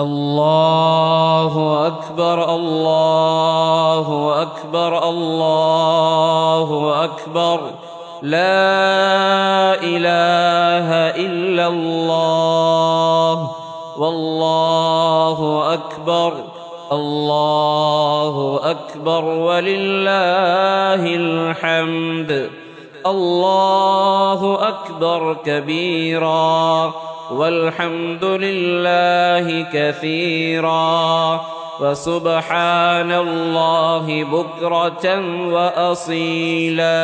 الله أكبر الله أكبر الله أكبر لا إله إلا الله والله أكبر الله أكبر ولله الحمد الله أكبر كبيرا والحمد لله كثيرا وسبحان الله بكرة وأصيلا.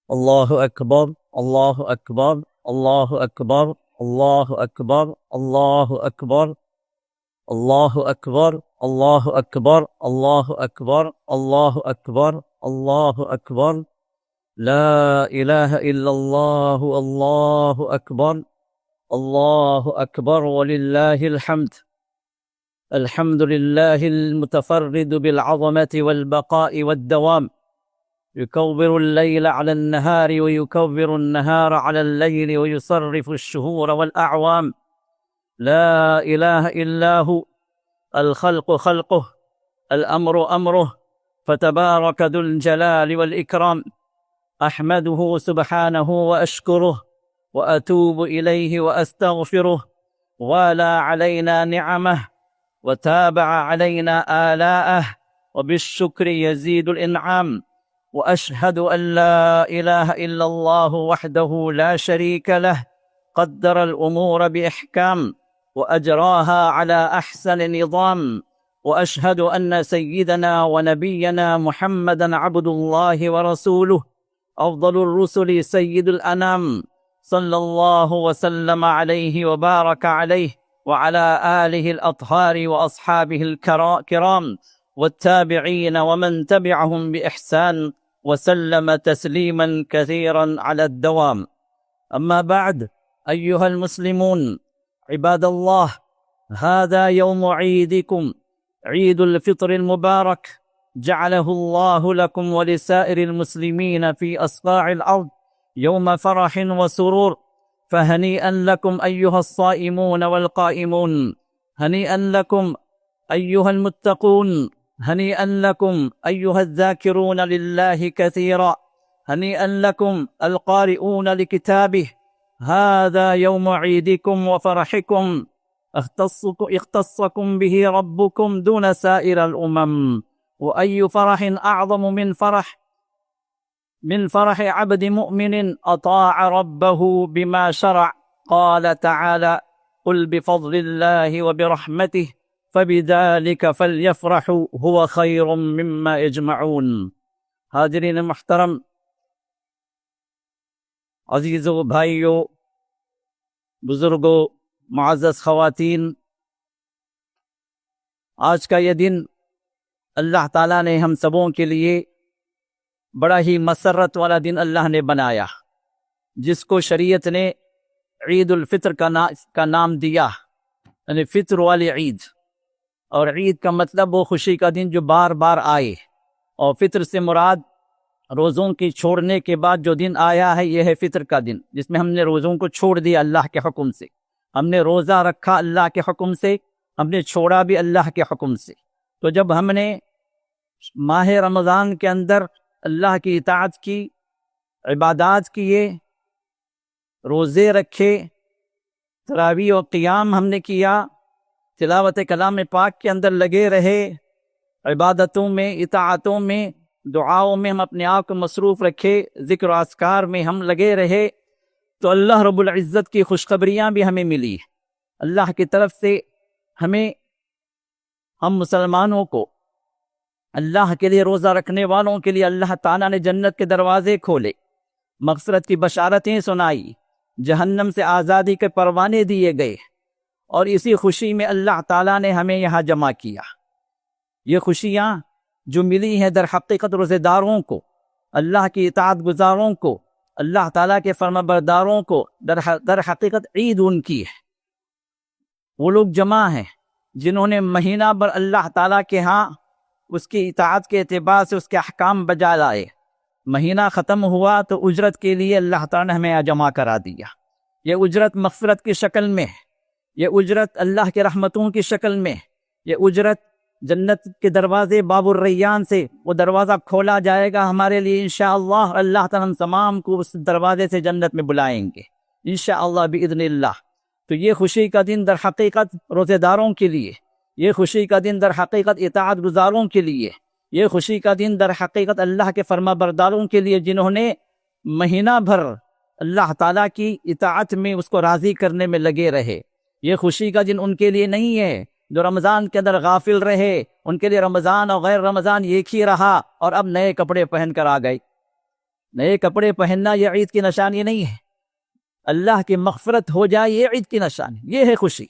الله أكبر الله أكبر الله أكبر الله أكبر الله أكبر الله أكبر الله أكبر الله أكبر الله أكبر الله أكبر لا إله إلا الله الله أكبر الله أكبر ولله الحمد. الحمد لله المتفرد بالعظمة والبقاء والدوام، يكبر الليل على النهار ويكبر النهار على الليل ويصرف الشهور والأعوام. لا إله إلا هو، الخلق خلقه، الأمر أمره، فتبارك ذو الجلال والإكرام. أحمده سبحانه وأشكره وأتوب إليه وأستغفره، والى علينا نعمه وتابع علينا آلاءه، وبالشكر يزيد الإنعام. وأشهد أن لا إله إلا الله وحده لا شريك له، قدر الأمور بإحكام وأجراها على أحسن نظام. وأشهد أن سيدنا ونبينا محمدا عبد الله ورسوله، أفضل الرسل سيد الأنام، صلى الله وسلم عليه وبارك عليه وعلى آله الأطهار وأصحابه الكرام والتابعين ومن تبعهم بإحسان وسلم تسليما كثيرا على الدوام. أما بعد، أيها المسلمون عباد الله، هذا يوم عيدكم، عيد الفطر المبارك، جعله الله لكم ولسائر المسلمين في أصقاع الأرض يوم فرح وسرور. فهنيئا لكم أيها الصائمون والقائمون، هنيئا لكم أيها المتقون، هنيئا لكم أيها الذاكرون لله كثيرا، هنيئا لكم القارئون لكتابه. هذا يوم عيدكم وفرحكم، اختصكم به ربكم دون سائر الأمم. وأي فرح أعظم من فرح عبد مؤمن أطاع ربه بما شرع. قال تعالى: قل بفضل الله وبرحمته فبذلك فليفرحوا هو خير مما يجمعون. حاضرین محترم، عزیزو بھائیو، بزرگو، معزز خواتین، آج کا یہ دن اللہ تعالیٰ نے ہم سبوں کے لیے بڑا ہی مسرت والا دن اللہ نے بنایا، جس کو شریعت نے عید الفطر کا نام دیا، یعنی فطر والی عید۔ اور عید کا مطلب وہ خوشی کا دن جو بار بار آئے، اور فطر سے مراد روزوں کی چھوڑنے کے بعد جو دن آیا ہے، یہ ہے فطر کا دن، جس میں ہم نے روزوں کو چھوڑ دیا اللہ کے حکم سے۔ ہم نے روزہ رکھا اللہ کے حکم سے، ہم نے چھوڑا بھی اللہ کے حکم سے۔ تو جب ہم نے ماہ رمضان کے اندر اللہ کی اطاعت کی، عبادات کیے، روزے رکھے، تراویح و قیام ہم نے کیا، تلاوت کلام پاک کے اندر لگے رہے، عبادتوں میں، اطاعتوں میں، دعاؤں میں ہم اپنے آپ کو مصروف رکھے، ذکر و اذکار میں ہم لگے رہے، تو اللہ رب العزت کی خوشخبریاں بھی ہمیں ملی۔ اللہ کی طرف سے ہم مسلمانوں کو، اللہ کے لیے روزہ رکھنے والوں کے لیے اللہ تعالیٰ نے جنت کے دروازے کھولے، مغفرت کی بشارتیں سنائی، جہنم سے آزادی کے پروانے دیے گئے، اور اسی خوشی میں اللہ تعالیٰ نے ہمیں یہاں جمع کیا۔ یہ خوشیاں جو ملی ہیں در حقیقت روزے داروں کو، اللہ کی اطاعت گزاروں کو، اللہ تعالیٰ کے فرما برداروں کو در حقیقت عید ان کی ہے۔ وہ لوگ جمع ہیں جنہوں نے مہینہ بھر اللہ تعالیٰ کے ہاں اس کی اطاعت کے اعتبار سے اس کے احکام بجا لائے۔ مہینہ ختم ہوا تو اجرت کے لیے اللہ تعالیٰ نے ہمیں جمع کرا دیا۔ یہ اجرت مغفرت کی شکل میں ہے، یہ اجرت اللہ کے رحمتوں کی شکل میں ہے، یہ اجرت جنت کے دروازے باب الریان سے وہ دروازہ کھولا جائے گا ہمارے لیے انشاءاللہ، اللہ تعالیٰ ہم تمام کو اس دروازے سے جنت میں بلائیں گے انشاءاللہ باذن اللہ۔ تو یہ خوشی کا دن در حقیقت روزے داروں کے لیے، یہ خوشی کا دن در حقیقت اطاعت گزاروں کے لیے، یہ خوشی کا دن در حقیقت اللہ کے فرما برداروں کے لیے جنہوں نے مہینہ بھر اللہ تعالیٰ کی اطاعت میں اس کو راضی کرنے میں لگے رہے۔ یہ خوشی کا دن ان کے لیے نہیں ہے جو رمضان کے اندر غافل رہے، ان کے لیے رمضان اور غیر رمضان ایک ہی رہا اور اب نئے کپڑے پہن کر آ گئے۔ نئے کپڑے پہننا یہ عید کی نشانی نہیں ہے، اللہ کی مغفرت ہو جائے یہ عید کی نشانی، یہ ہے خوشی۔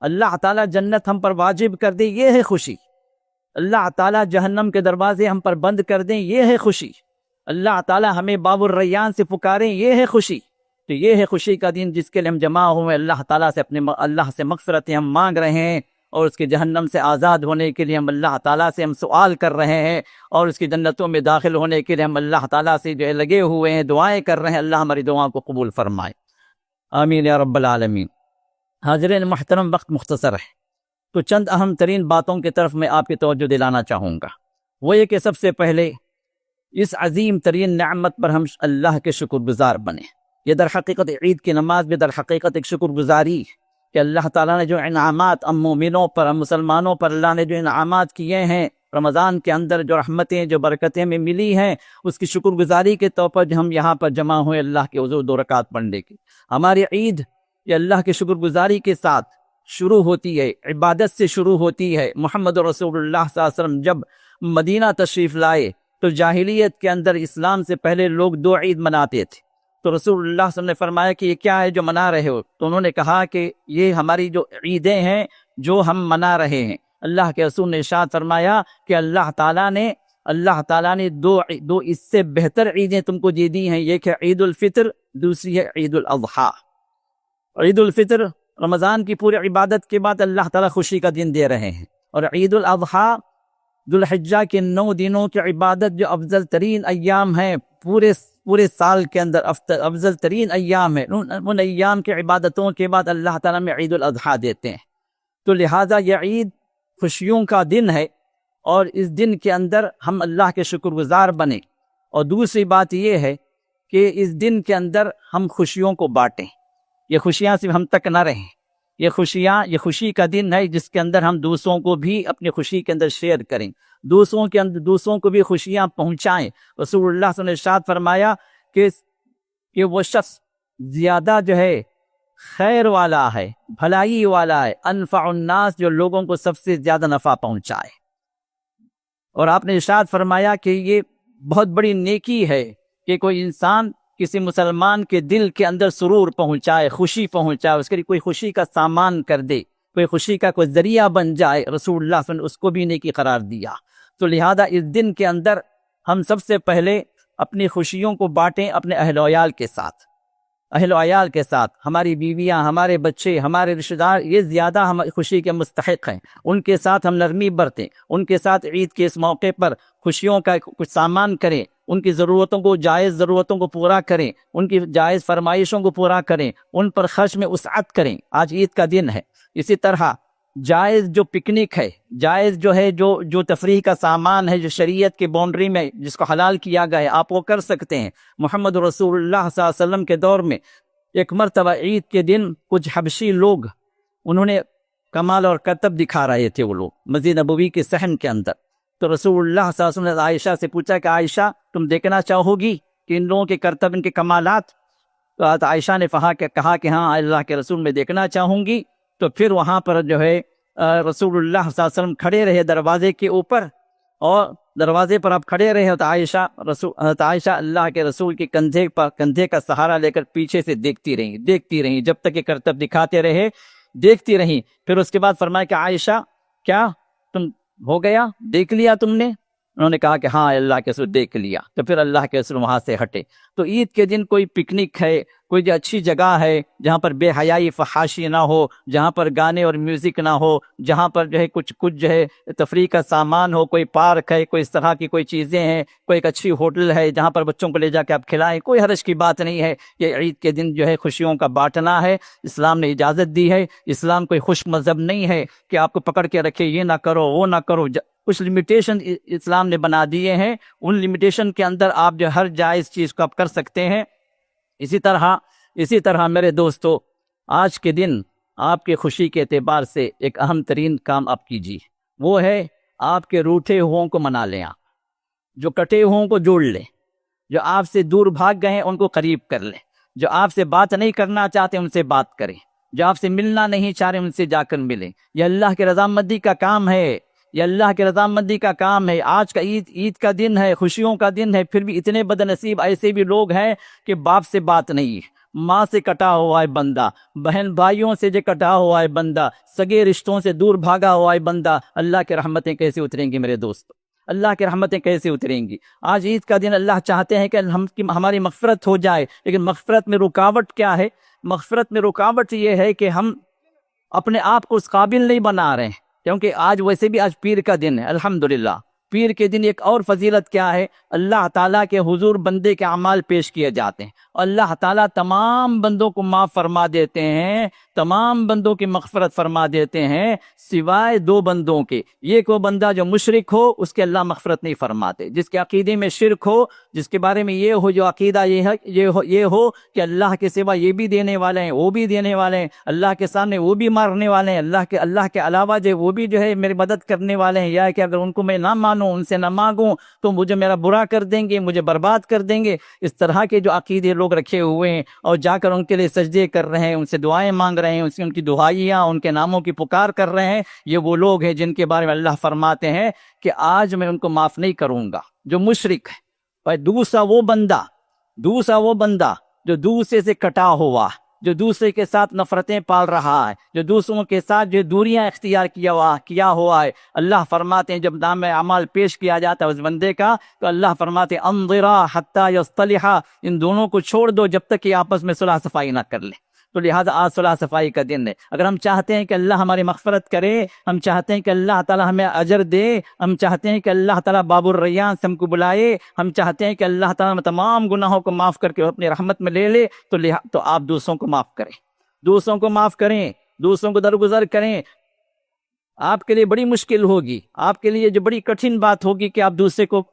اللہ تعالیٰ جنت ہم پر واجب کر دے یہ ہے خوشی، اللہ تعالیٰ جہنم کے دروازے ہم پر بند کر دیں یہ ہے خوشی، اللہ تعالیٰ ہمیں باب الریان سے پکاریں یہ ہے خوشی۔ تو یہ ہے خوشی کا دن جس کے لیے ہم جمع ہوئے، اللہ تعالیٰ سے اللہ سے مغفرتیں ہم مانگ رہے ہیں، اور اس کے جہنم سے آزاد ہونے کے لیے ہم اللہ تعالیٰ سے ہم سوال کر رہے ہیں، اور اس کی جنتوں میں داخل ہونے کے لیے ہم اللہ تعالیٰ سے جو ہے لگے ہوئے ہیں، دعائیں کر رہے ہیں۔ اللہ ہماری دعاؤں کو قبول فرمائے، آمین یا رب العالمین۔ حاضرین محترم، وقت مختصر ہے تو چند اہم ترین باتوں کی طرف میں آپ کی توجہ دلانا چاہوں گا۔ وہ یہ کہ سب سے پہلے اس عظیم ترین نعمت پر ہم اللہ کے شکر گزار بنیں۔ یہ در حقیقت عید کی نماز بھی در حقیقت ایک شکر گزاری کہ اللہ تعالیٰ نے جو انعامات ہم مومنوں پر، ہم مسلمانوں پر اللہ نے جو انعامات کیے ہیں، رمضان کے اندر جو رحمتیں جو برکتیں ہمیں ملی ہیں، اس کی شکر گزاری کے طور پر جو ہم یہاں پر جمع ہوئے اللہ کے حضور 2 رکعت پڑھنے کی۔ ہماری عید یہ اللہ کی شکر گزاری کے ساتھ شروع ہوتی ہے، عبادت سے شروع ہوتی ہے۔ محمد رسول اللہ صلی اللہ علیہ وسلم جب مدینہ تشریف لائے تو جاہلیت کے اندر اسلام سے پہلے لوگ 2 عید مناتے تھے، تو رسول اللہ صلی اللہ علیہ وسلم نے فرمایا کہ یہ کیا ہے جو منا رہے ہو؟ تو انہوں نے کہا کہ یہ ہماری جو عیدیں ہیں جو ہم منا رہے ہیں۔ اللہ کے رسول نے ارشاد فرمایا کہ اللہ تعالیٰ نے دو اس سے بہتر عیدیں تم کو دے دی ہیں، ایک ہے عید الفطر، دوسری ہے عید الاضحیٰ۔ عید الفطر رمضان کی پوری عبادت کے بعد اللہ تعالیٰ خوشی کا دن دے رہے ہیں، اور عید الاضحیٰ ذوالحجہ کے 9 دنوں کی عبادت جو افضل ترین ایام ہیں پورے سال کے اندر، افضل ترین ایام ہیں، ان ایام کی عبادتوں کے بعد اللہ تعالیٰ میں عید الاضحیٰ دیتے ہیں۔ تو لہٰذا یہ عید خوشیوں کا دن ہے، اور اس دن کے اندر ہم اللہ کے شکر گزار بنیں۔ اور دوسری بات یہ ہے کہ اس دن کے اندر ہم خوشیوں کو بانٹیں، یہ خوشیاں صرف ہم تک نہ رہیں، یہ خوشی کا دن ہے جس کے اندر ہم دوسروں کو بھی اپنی خوشی کے اندر شیئر کریں، دوسروں کو بھی خوشیاں پہنچائیں۔ رسول اللہ صلی اللہ علیہ وسلم نے ارشاد فرمایا کہ وہ شخص زیادہ جو ہے خیر والا ہے، بھلائی والا ہے، انفع الناس، جو لوگوں کو سب سے زیادہ نفع پہنچائے۔ اور آپ نے ارشاد فرمایا کہ یہ بہت بڑی نیکی ہے کہ کوئی انسان کسی مسلمان کے دل کے اندر سرور پہنچائے، خوشی پہنچائے، اس کے لیے کوئی خوشی کا سامان کر دے، کوئی خوشی کا کوئی ذریعہ بن جائے۔ رسول اللہ صلی اللہ علیہ وسلم نے اس کو بھی نیکی قرار دیا۔ تو لہذا اس دن کے اندر ہم سب سے پہلے اپنی خوشیوں کو بانٹیں اپنے اہل و عیال کے ساتھ، ہماری بیویاں، ہمارے بچے، ہمارے رشتہ دار، یہ زیادہ ہماری خوشی کے مستحق ہیں، ان کے ساتھ ہم نرمی برتیں، ان کے ساتھ عید کے اس موقع پر خوشیوں کا کچھ سامان کریں، ان کی جائز ضرورتوں کو پورا کریں، ان کی جائز فرمائشوں کو پورا کریں، ان پر خرچ میں وسعت کریں۔ آج عید کا دن ہے، اسی طرح جائز جو پکنک ہے، جائز جو ہے جو تفریح کا سامان ہے، جو شریعت کے باؤنڈری میں جس کو حلال کیا گیا ہے، آپ وہ کر سکتے ہیں۔ محمد رسول اللہ صلی اللہ علیہ وسلم کے دور میں ایک مرتبہ عید کے دن کچھ حبشی لوگ انہوں نے کمال اور کرتب دکھا رہے تھے، وہ لوگ مسجد نبوی کے صحن کے اندر۔ تو رسول اللہ صلی اللہ علیہ وسلم نے عائشہ سے پوچھا کہ عائشہ تم دیکھنا چاہو گی کہ ان لوگوں کے کرتب، ان کے کمالات؟ تو عائشہ نے کہا کہ ہاں اللہ کے رسول میں دیکھنا چاہوں گی۔ تو پھر وہاں پر جو ہے رسول اللہ صلی اللہ علیہ وسلم کھڑے رہے دروازے کے اوپر، اور دروازے پر آپ کھڑے رہے تو عائشہ اللہ کے رسول کے کندھے کا سہارا لے کر پیچھے سے دیکھتی رہیں جب تک کہ کرتب دکھاتے رہے، دیکھتی رہیں۔ پھر اس کے بعد فرمایا کہ عائشہ کیا تم ہو گیا، دیکھ لیا تم نے؟ انہوں نے کہا کہ ہاں اللہ کے رسول دیکھ لیا۔ تو پھر اللہ کے رسول وہاں سے ہٹے۔ تو عید کے دن کوئی پکنک ہے، کوئی جو اچھی جگہ ہے جہاں پر بے حیائی فحاشی نہ ہو، جہاں پر گانے اور میوزک نہ ہو، جہاں پر جو ہے کچھ جو ہے تفریح کا سامان ہو، کوئی پارک ہے، کوئی اس طرح کی کوئی چیزیں ہیں، کوئی ایک اچھی ہوٹل ہے جہاں پر بچوں کو لے جا کے آپ کھلائیں، کوئی حرج کی بات نہیں ہے۔ یہ عید کے دن جو ہے خوشیوں کا بانٹنا ہے، اسلام نے اجازت دی ہے۔ اسلام کوئی خشک مذہب نہیں ہے کہ آپ کو پکڑ کے رکھے، یہ نہ کرو وہ نہ کرو۔ کچھ لمیٹیشن اسلام نے بنا دیے ہیں، ان لمیٹیشن کے اندر آپ جو ہر جائز چیز کو آپ کر سکتے ہیں۔ اسی طرح میرے دوستو، آج کے دن آپ کے خوشی کے اعتبار سے ایک اہم ترین کام آپ کیجیے، وہ ہے آپ کے روٹھے ہووں کو منا لیں، آپ جو کٹے ہووں کو جوڑ لیں، جو آپ سے دور بھاگ گئے ہیں ان کو قریب کر لیں، جو آپ سے بات نہیں کرنا چاہتے ان سے بات کریں، جو آپ سے ملنا نہیں چاہ رہے ان سے جا کر ملیں۔ یہ اللہ کی رضامندی کا کام ہے، یہ اللہ کی رضامندی کا کام ہے۔ آج کا عید کا دن ہے، خوشیوں کا دن ہے، پھر بھی اتنے بد نصیب ایسے بھی لوگ ہیں کہ باپ سے بات نہیں ہے، ماں سے کٹا ہوا ہے بندہ، بہن بھائیوں سے جو کٹا ہوا ہے بندہ، سگے رشتوں سے دور بھاگا ہوا ہے بندہ۔ اللہ کی رحمتیں کیسے اتریں گی میرے دوست؟ اللہ کی رحمتیں کیسے اتریں گی؟ آج عید کا دن اللہ چاہتے ہیں کہ ہماری مغفرت ہو جائے، لیکن مغفرت میں رکاوٹ کیا ہے؟ مغفرت میں رکاوٹ یہ ہے کہ ہم اپنے آپ کو اس قابل نہیں بنا رہے ہیں، کیونکہ آج ویسے بھی آج پیر کا دن ہے۔ الحمدللہ پیر کے دن ایک اور فضیلت کیا ہے؟ اللہ تعالیٰ کے حضور بندے کے اعمال پیش کیے جاتے ہیں، اور اللہ تعالیٰ تمام بندوں کو معاف فرما دیتے ہیں، تمام بندوں کی مغفرت فرما دیتے ہیں سوائے دو بندوں کے۔ ایک وہ بندہ جو مشرک ہو، اس کے اللہ مغفرت نہیں فرماتے۔ جس کے عقیدے میں شرک ہو، جس کے بارے میں یہ ہو، جو عقیدہ یہ ہو کہ اللہ کے سوا یہ بھی دینے والے ہیں، وہ بھی دینے والے ہیں، اللہ کے سامنے وہ بھی مارنے والے ہیں، اللہ کے علاوہ جو وہ بھی جو ہے میری مدد کرنے والے ہیں، یا کہ اگر ان کو میں نہ مانوں، ان سے نہ مانگوں تو مجھے میرا برا کر دیں گے، مجھے برباد کر دیں گے۔ اس طرح کے جو عقیدے لوگ رکھے ہوئے ہیں اور جا کر ان کے لیے سجدے کر رہے ہیں، ان سے دعائیں مانگ رہے ہیں، ان کی دعائیاں، ان کے ناموں کی پکار کر رہے ہیں، یہ وہ لوگ ہیں جن کے بارے میں اللہ فرماتے ہیں کہ آج میں ان کو معاف نہیں کروں گا، جو مشرک ہے۔ اور دوسرا وہ بندہ جو دوسرے سے کٹا ہوا، جو دوسرے کے ساتھ نفرتیں پال رہا ہے، جو دوسروں کے ساتھ جو دوریاں اختیار کیا ہوا ہے، اللہ فرماتے ہیں جب نام اعمال پیش کیا جاتا ہے اس بندے کا، تو اللہ فرماتے ہیں انظرا حتی یصطلحا، ان دونوں کو چھوڑ دو جب تک کہ آپس میں صلح صفائی نہ کر لیں۔ تو لہٰذا آج صلح صفائی کا دن ہے۔ اگر ہم چاہتے ہیں کہ اللہ ہماری مغفرت کرے، ہم چاہتے ہیں کہ اللہ تعالی ہمیں اجر دے، ہم چاہتے ہیں کہ اللہ تعالی باب الریان سے ہم کو بلائے، ہم چاہتے ہیں کہ اللہ تعالی ہم تمام گناہوں کو معاف کر کے اپنی رحمت میں لے لے، تو آپ دوسروں کو معاف کریں، دوسروں کو معاف کریں، دوسروں کو درگزر کریں۔ آپ کے لیے بڑی مشکل ہوگی، آپ کے لیے جو بڑی کٹھن بات ہوگی کہ آپ دوسرے کو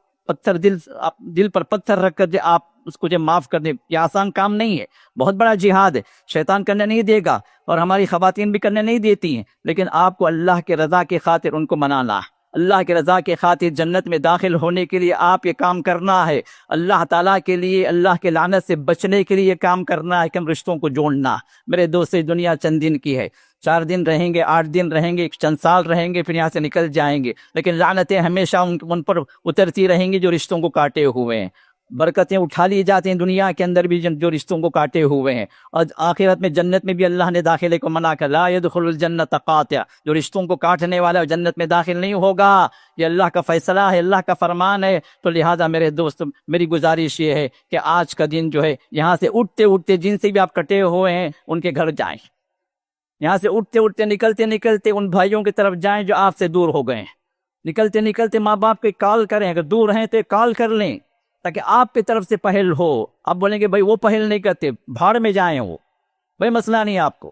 دل پر پتھر رکھ کر آپ اس کو جو معاف کر دیں، یہ آسان کام نہیں ہے، بہت بڑا جہاد ہے، شیطان کرنے نہیں دے گا اور ہماری خواتین بھی کرنے نہیں دیتی ہیں، لیکن آپ کو اللہ کے رضا کی خاطر ان کو منانا ہے، اللہ کے رضا کے خاطر جنت میں داخل ہونے کے لیے آپ یہ کام کرنا ہے، اللہ تعالیٰ کے لیے، اللہ کے لعنت سے بچنے کے لیے یہ کام کرنا ہے کہ ہم رشتوں کو جوڑنا۔ میرے دوست، دنیا چند دن کی ہے، 4 دن رہیں گے، 8 دن رہیں گے، چند سال رہیں گے، پھر یہاں سے نکل جائیں گے، لیکن لعنتیں ہمیشہ ان پر اترتی رہیں گی جو رشتوں کو کاٹے ہوئے ہیں، برکتیں اٹھا لی جاتی ہیں دنیا کے اندر بھی جو رشتوں کو کاٹے ہوئے ہیں، اور آخرت میں جنت میں بھی اللہ نے داخلے کو منع کر، لا يدخل الجنت قاطع، جو رشتوں کو کاٹنے والا جنت میں داخل نہیں ہوگا، یہ اللہ کا فیصلہ ہے، اللہ کا فرمان ہے۔ تو لہٰذا میرے دوست، میری گزارش یہ ہے کہ آج کا دن جو ہے، یہاں سے اٹھتے جن سے بھی آپ کٹے ہوئے ہیں ان کے گھر جائیں، یہاں سے اٹھتے نکلتے ان بھائیوں کی طرف جائیں جو آپ سے دور ہو گئے ہیں، نکلتے ماں باپ کو کال کریں، اگر دور ہیں تو کال کر لیں تاکہ آپ کی طرف سے پہل ہو۔ آپ بولیں گے بھائی وہ پہل نہیں کرتے، بھاڑ میں جائیں، وہ بھائی مسئلہ نہیں، آپ کو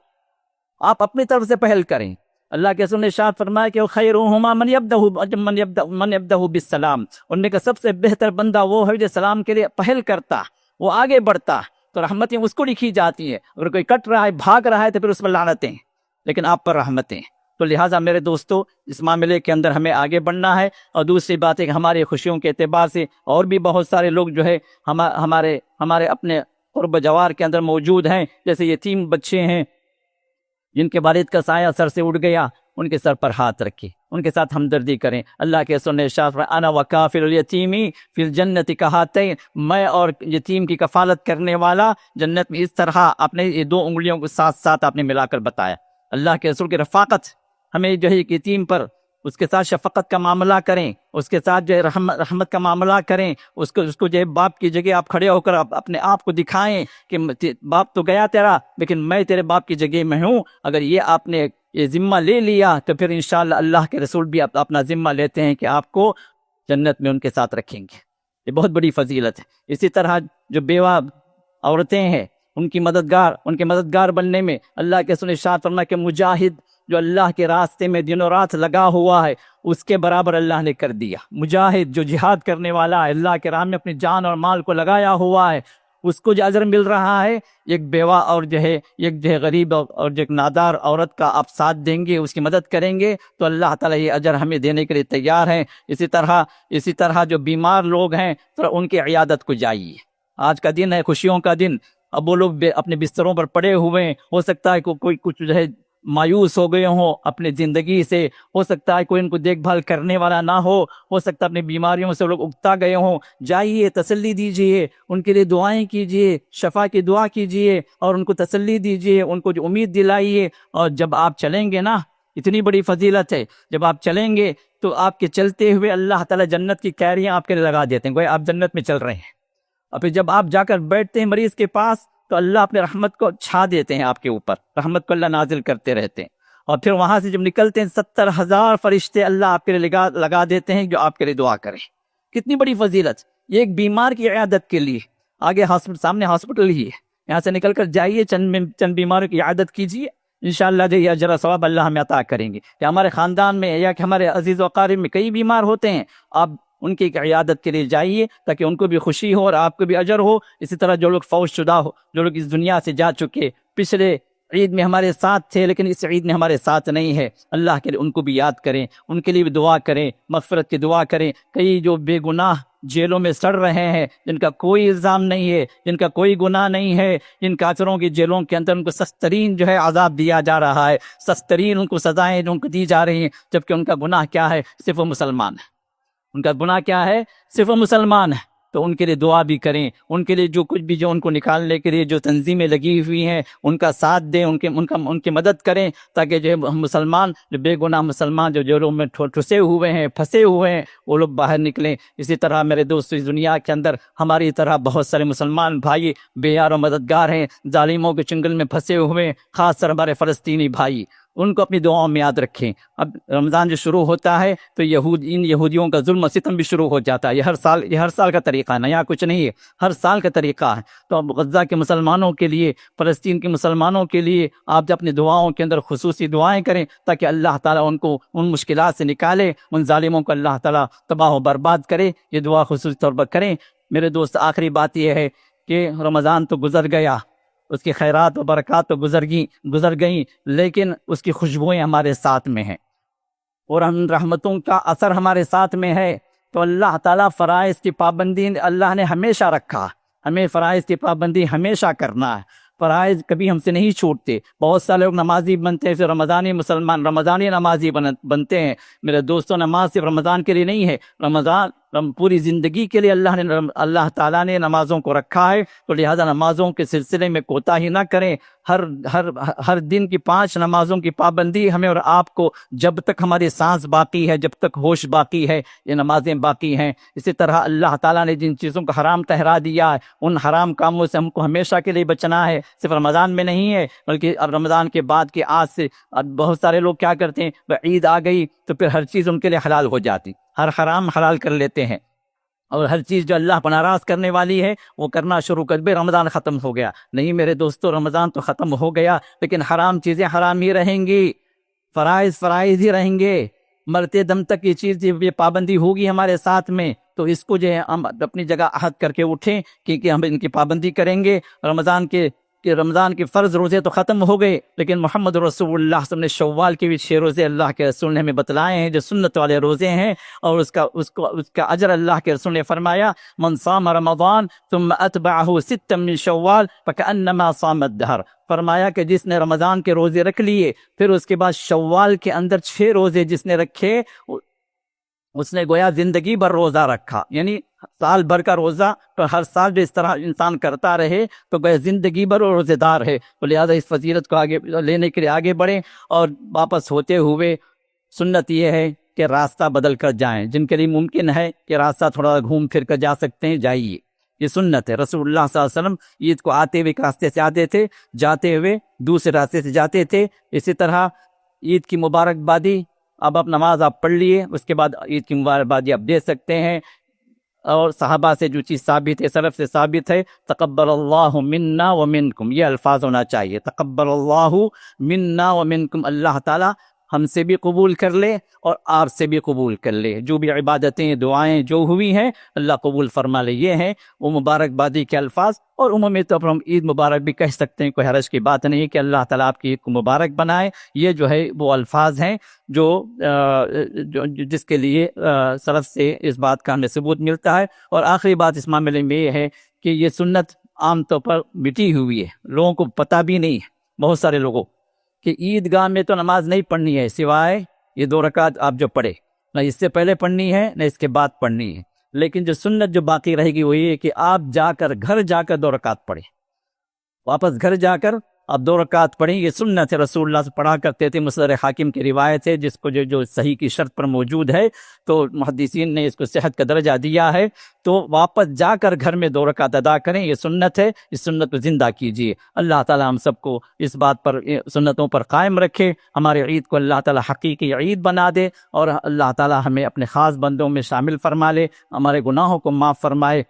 آپ اپنی طرف سے پہل کریں۔ اللہ کے رسول نے ارشاد فرمایا کہ خیرہما من یبدأ بالسلام، ان میں کا سب سے بہتر بندہ وہ ہے جو سلام کے لیے پہل کرتا، وہ آگے بڑھتا، تو رحمتیں اس کو لکھی جاتی ہیں۔ اگر کوئی کٹ رہا ہے، بھاگ رہا ہے، تو پھر اس پر لعنتیں، لیکن آپ پر رحمتیں۔ تو لہٰذا میرے دوستو، اس معاملے کے اندر ہمیں آگے بڑھنا ہے۔ اور دوسری بات ہے کہ ہماری خوشیوں کے اعتبار سے اور بھی بہت سارے لوگ جو ہے ہمارے اپنے قرب جوار کے اندر موجود ہیں، جیسے یتیم بچے ہیں جن کے والد کا سایہ سر سے اٹھ گیا، ان کے سر پر ہاتھ رکھیں، ان کے ساتھ ہمدردی کریں۔ اللہ کے رسول نے ارشاد فرمایا انا وکافل الیتیم فی الجنۃ کہاتین، میں اور یتیم کی کفالت کرنے والا جنت میں اس طرح اپنے یہ 2 انگلیوں کو ساتھ آپ نے ملا کر بتایا۔ اللہ کے رسول کی رفاقت ہمیں جو ہے یتیم پر اس کے ساتھ شفقت کا معاملہ کریں، اس کے ساتھ جو ہے رحمت کا معاملہ کریں، اس کو جو ہے باپ کی جگہ آپ کھڑے ہو کر اپنے آپ کو دکھائیں کہ باپ تو گیا تیرا، لیکن میں تیرے باپ کی جگہ میں ہوں۔ اگر یہ آپ نے یہ ذمہ لے لیا تو پھر انشاءاللہ اللہ کے رسول بھی اپنا ذمہ لیتے ہیں کہ آپ کو جنت میں ان کے ساتھ رکھیں گے۔ یہ بہت بڑی فضیلت ہے۔ اسی طرح جو بیوہ عورتیں ہیں ان کے مددگار بننے میں اللہ کے رسول نے ارشاد فرمایا کہ مجاہد جو اللہ کے راستے میں دن و رات لگا ہوا ہے اس کے برابر اللہ نے کر دیا۔ مجاہد جو جہاد کرنے والا ہے، اللہ کے راہ میں اپنی جان اور مال کو لگایا ہوا ہے، اس کو جو اجر مل رہا ہے، ایک بیوہ اور جو ہے غریب اور جو ایک نادار عورت کا آپ ساتھ دیں گے، اس کی مدد کریں گے تو اللہ تعالیٰ یہ اجر ہمیں دینے کے لیے تیار ہیں۔ اسی طرح جو بیمار لوگ ہیں تو ان کی عیادت کو جائیے۔ آج کا دن ہے خوشیوں کا دن، اب وہ لوگ اپنے بستروں پر پڑے ہوئے ہیں، ہو سکتا ہے کوئی کچھ جو ہے مایوس ہو گئے ہوں اپنے زندگی سے، ہو سکتا ہے کوئی ان کو دیکھ بھال کرنے والا نہ ہو سکتا ہے اپنی بیماریوں سے لوگ اگتا گئے ہوں۔ جائیے، تسلی دیجیے، ان کے لیے دعائیں کیجیے، شفا کی دعا کیجیے اور ان کو تسلی دیجیے، ان کو جو امید دلائیے۔ اور جب آپ چلیں گے نا، اتنی بڑی فضیلت ہے، جب آپ چلیں گے تو آپ کے چلتے ہوئے اللہ تعالیٰ جنت کی کیریاں آپ کے لیے لگا دیتے ہیں، گویا آپ جنت میں چل رہے ہیں۔ اور پھر جب آپ جا کر بیٹھتے ہیں مریض کے پاس تو اللہ اپنے رحمت کو چھا دیتے ہیں آپ کے اوپر، رحمت کو اللہ نازل کرتے رہتے ہیں۔ اور پھر وہاں سے جب نکلتے ہیں 70,000 فرشتے اللہ آپ کے لیے لگا دیتے ہیں جو آپ کے لیے دعا کریں۔ کتنی بڑی فضیلت! یہ ایک بیمار کی عیادت کے لیے، آگے سامنے ہاسپٹل ہی ہے، یہاں سے نکل کر جائیے، چند بیماروں کی عیادت کیجیے، انشاءاللہ جو یہ اجر و ثواب اللہ ہمیں عطا کریں گے۔ کہ ہمارے خاندان میں یا کہ ہمارے عزیز و اقارب میں کئی بیمار ہوتے ہیں، آپ ان کی عیادت کے لیے جائیے تاکہ ان کو بھی خوشی ہو اور آپ کو بھی اجر ہو۔ اسی طرح جو لوگ فوت شدہ ہو، جو لوگ اس دنیا سے جا چکے، پچھلے عید میں ہمارے ساتھ تھے لیکن اس عید میں ہمارے ساتھ نہیں ہے، اللہ کے لیے ان کو بھی یاد کریں، ان کے لیے بھی دعا کریں، مغفرت کی دعا کریں۔ کئی جو بے گناہ جیلوں میں سڑ رہے ہیں، جن کا کوئی الزام نہیں ہے، جن کا کوئی گناہ نہیں ہے، ان کافروں کی جیلوں کے اندر ان کو سخت ترین جو ہے عذاب دیا جا رہا ہے، سخت ترین ان کو سزائیں ان کو دی جا رہی ہیں، جبکہ ان کا گناہ کیا ہے؟ صرف وہ مسلمان ہے۔ ان کا گناہ کیا ہے؟ صرف وہ مسلمان ہے۔ تو ان کے لیے دعا بھی کریں، ان کے لیے جو کچھ بھی جو ان کو نکالنے کے لیے جو تنظیمیں لگی ہوئی ہیں ان کا ساتھ دیں، ان کی مدد کریں تاکہ جو مسلمان، جو بے گناہ مسلمان جو جیلوں میں ٹھسے ہوئے ہیں، پھنسے ہوئے ہیں، وہ لوگ باہر نکلیں۔ اسی طرح میرے دوست، اس دنیا کے اندر ہماری طرح بہت سارے مسلمان بھائی بے یار و مددگار ہیں، ظالموں کے چنگل میں پھنسے ہوئے ہیں، خاص طور ہمارے فلسطینی بھائی، ان کو اپنی دعاؤں میں یاد رکھیں۔ اب رمضان جو شروع ہوتا ہے تو ان یہودیوں کا ظلم و ستم بھی شروع ہو جاتا ہے۔ یہ ہر سال کا طریقہ ہے، نیا کچھ نہیں ہے، ہر سال کا طریقہ ہے۔ تو اب غزہ کے مسلمانوں کے لیے، فلسطین کے مسلمانوں کے لیے آپ اپنی دعاؤں کے اندر خصوصی دعائیں کریں تاکہ اللہ تعالیٰ ان کو ان مشکلات سے نکالے، ان ظالموں کو اللہ تعالیٰ تباہ و برباد کرے۔ یہ دعا خصوصی طور پر کریں۔ میرے دوست، آخری بات یہ ہے کہ رمضان تو گزر گیا، اس کی خیرات و برکات تو گزر گئیں، لیکن اس کی خوشبوئیں ہمارے ساتھ میں ہیں اور ان رحمتوں کا اثر ہمارے ساتھ میں ہے۔ تو اللہ تعالیٰ فرائض کی پابندی اللہ نے ہمیشہ رکھا، ہمیں فرائض کی پابندی ہمیشہ کرنا ہے۔ فرائض کبھی ہم سے نہیں چھوٹتے۔ بہت سارے لوگ نمازی بنتے ہیں، رمضانی مسلمان رمضانی نمازی بنتے ہیں۔ میرے دوستوں، نماز صرف رمضان کے لیے نہیں ہے، رمضان پوری زندگی کے لیے اللہ تعالیٰ نے نمازوں کو رکھا ہے۔ تو لہذا نمازوں کے سلسلے میں کوتاہی نہ کریں۔ ہر دن کی 5 نمازوں کی پابندی ہمیں اور آپ کو، جب تک ہماری سانس باقی ہے، جب تک ہوش باقی ہے، یہ نمازیں باقی ہیں۔ اسی طرح اللہ تعالیٰ نے جن چیزوں کو حرام ٹھہرا دیا ہے، ان حرام کاموں سے ہم کو ہمیشہ کے لیے بچنا ہے، صرف رمضان میں نہیں ہے بلکہ اب رمضان کے بعد کے آج سے بہت سارے لوگ کیا کرتے ہیں، عید آ گئی تو پھر ہر چیز ان کے لیے حلال ہو جاتی، ہر حرام حلال کر لیتے ہیں، اور ہر چیز جو اللہ کو ناراض کرنے والی ہے وہ کرنا شروع کر دے۔ رمضان ختم ہو گیا، نہیں میرے دوستو، رمضان تو ختم ہو گیا لیکن حرام چیزیں حرام ہی رہیں گی، فرائض ہی رہیں گے، مرتے دم تک یہ چیز، یہ پابندی ہوگی ہمارے ساتھ میں۔ تو اس کو جو ہے ہم اپنی جگہ عہد کر کے اٹھیں کہ ہم ان کی پابندی کریں گے۔ رمضان کے فرض روزے تو ختم ہو گئے، لیکن محمد رسول اللہ صلی اللہ علیہ وسلم نے شوال کے بھی 6 روزے اللہ کے رسول نے ہمیں بتلائے ہیں جو سنت والے روزے ہیں، اور اس کا اجر اللہ کے رسول نے فرمایا، من صام رمضان ثم اتبعه 6 من شوال فكأنما صام الدهر۔ فرمایا کہ جس نے رمضان کے روزے رکھ لیے پھر اس کے بعد شوال کے اندر 6 روزے جس نے رکھے، اس نے گویا زندگی بھر روزہ رکھا، یعنی سال بھر کا روزہ، تو ہر سال جو اس طرح انسان کرتا رہے تو گویا زندگی بھر روزے دار ہے۔ تو لہذا اس فضیلت کو آگے لینے کے لیے آگے بڑھیں، اور واپس ہوتے ہوئے سنت یہ ہے کہ راستہ بدل کر جائیں، جن کے لیے ممکن ہے کہ راستہ تھوڑا گھوم پھر کر جا سکتے ہیں، جائیے، یہ سنت ہے۔ رسول اللہ صلی اللہ علیہ وسلم عید کو آتے ہوئے ایک راستے سے آتے تھے، جاتے ہوئے دوسرے راستے سے جاتے تھے۔ اسی طرح عید کی مبارکبادی اب نماز آپ پڑھ لیے، اس کے بعد عید کی مبارکبادی آپ دے سکتے ہیں۔ اور صحابہ سے جو چیز ثابت ہے، سلف سے ثابت ہے، تقبل اللہ منا ومنکم، یہ الفاظ ہونا چاہیے، تقبل اللہ منا ومنکم، اللہ تعالیٰ ہم سے بھی قبول کر لے اور آپ سے بھی قبول کر لے، جو بھی عبادتیں دعائیں جو ہوئی ہیں اللہ قبول فرما لے، یہ ہیں وہ مبارکبادی کے الفاظ۔ اور عمومی طور پر ہم عید مبارک بھی کہہ سکتے ہیں، کوئی حرج کی بات نہیں ہے کہ اللہ تعالیٰ آپ کی عید کو مبارک بنائے، یہ جو ہے وہ الفاظ ہیں جو جس کے لیے سلف سے اس بات کا ہمیں ثبوت ملتا ہے۔ اور آخری بات اس معاملے میں یہ ہے کہ یہ سنت عام طور پر مٹی ہوئی ہے، لوگوں کو پتہ بھی نہیں ہے، بہت سارے لوگوں کہ عید گاہ میں تو نماز نہیں پڑھنی ہے سوائے یہ 2 رکعت آپ جو پڑھے، نہ اس سے پہلے پڑھنی ہے نہ اس کے بعد پڑھنی ہے، لیکن جو سنت جو باقی رہے گی وہ یہ ہے کہ آپ جا کر گھر جا کر 2 رکعت پڑھیں، واپس گھر جا کر آپ 2 رکعت پڑھیں، یہ سنت ہے، رسول اللہ سے پڑھا کرتے تھے، مصدر حاکم کی روایت ہے جس کو جو صحیح کی شرط پر موجود ہے، تو محدثین نے اس کو صحت کا درجہ دیا ہے۔ تو واپس جا کر گھر میں 2 رکعت ادا کریں، یہ سنت ہے، اس سنت کو زندہ کیجیے۔ اللہ تعالیٰ ہم سب کو اس بات پر، سنتوں پر قائم رکھے، ہمارے عید کو اللہ تعالیٰ حقیقی عید بنا دے، اور اللہ تعالیٰ ہمیں اپنے خاص بندوں میں شامل فرما لے، ہمارے گناہوں کو معاف فرمائے،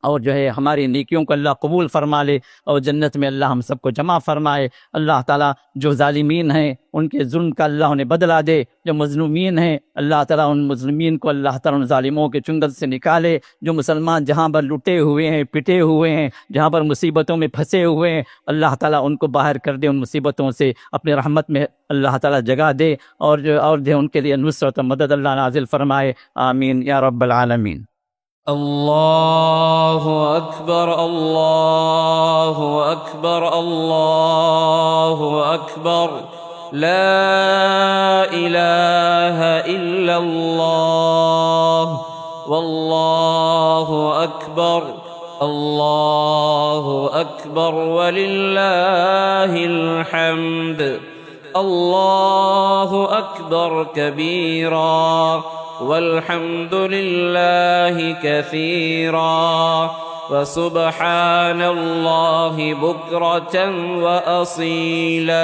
اور جو ہے ہماری نیکیوں کو اللہ قبول فرما لے، اور جنت میں اللہ ہم سب کو جمع فرمائے۔ اللہ تعالیٰ جو ظالمین ہیں ان کے ظلم کا اللہ انہیں بدلہ دے، جو مظلومین ہیں اللہ تعالیٰ ان مظلومین کو اللہ تعالیٰ ان ظالموں کے چنگل سے نکالے، جو مسلمان جہاں پر لٹے ہوئے ہیں، پٹے ہوئے ہیں، جہاں پر مصیبتوں میں پھنسے ہوئے ہیں، اللہ تعالیٰ ان کو باہر کر دے، ان مصیبتوں سے اپنے رحمت میں اللہ تعالیٰ جگہ دے، اور جو ان کے لیے نصرت و مدد اللہ نازل فرمائے، آمین یا رب العالمین۔ اللہ اکبر، اللہ اکبر، اللہ اکبر، لا الہ الا اللہ، واللہ اکبر، اللہ اکبر وللہ الحمد، اللہ اکبر کبیرا والحمد للہ کثیرا وسبحان اللہ بکرۃ واصیلا۔